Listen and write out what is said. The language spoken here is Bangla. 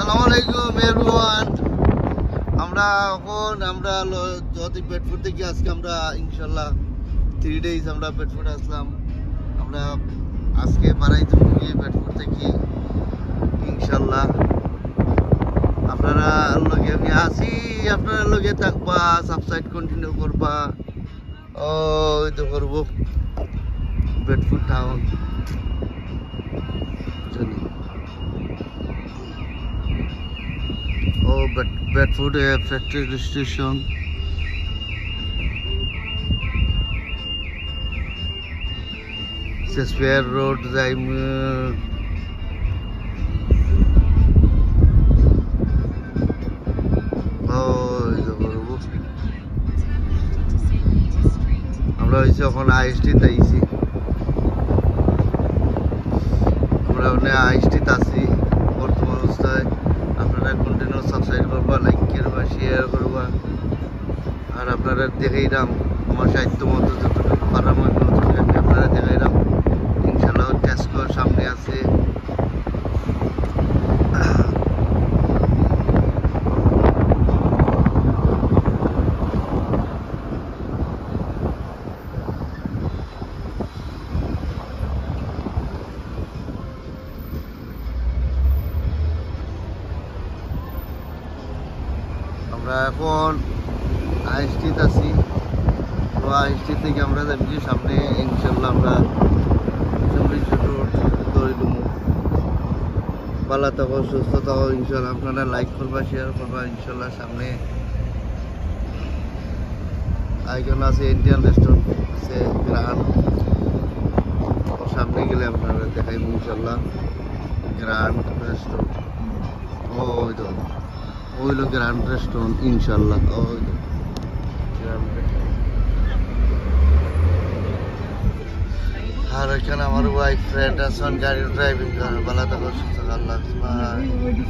আসসালামু আলাইকুম এভরিওয়ান। আমরা যদি বেডফোর্ড থেকে আজকে আমরা ইনশাল্লাহ 3 days আমরা বেডফোর্ড আসলাম। আমরা আজকে বাড়াইতে গিয়ে বেডফোর্ড থেকে ইনশাল্লাহ আপনারা লগে আমি আসি, আপনারা লগে থাকবা, সাবস্ক্রাইব কন্টিনিউ করবা। ওই তো করবো বেডফোর্ড টাউন। চলি Bedford factory station. Spare road যাইম। আমরা হয়েছি এখন আইএসটি তাইছি, আমরা আইএসটিতে আছি বর্তমান অবস্থায়। আপনারা কন্টিনিউ সাবস্ক্রাইব করবা, লাইক করবা, শেয়ার করবা। আর আপনারা দেখাইলাম আমার সাহিত্য মতো যতটুকু পারার মতো আপনারা দেখাইলাম। ইনশাল্লাহ টেস্ট করার সামনে আছে। আমরা এখন আইএসটিতে আছি। তো আইএসটি থেকে আমরা যাচ্ছি সামনে ইনশাল্লাহ আমরা ভালো থাকো, সুস্থ থাকো ইনশাল্লাহ। আপনারা লাইক করবা, শেয়ার করবা ইনশাল্লাহ। সামনে আইকন আছে ইন্ডিয়ান রেস্টুরেন্ট আছে গ্রান্ড, সামনে গেলে আপনারা দেখাইব ইনশাল্লাহ গ্রান্ড রেস্টুরেন্ট। ওই হলো গ্রান্ড রেস্টুরেন্ট ইনশাল্লাহ। ওই আর এখানে আমার ওয়াইফ ফ্রেন্ড আছেন গাড়ি ড্রাইভিং করেন। ভালো থাকো, সুস্থ থাকো, আল্লাহ হাফেজ।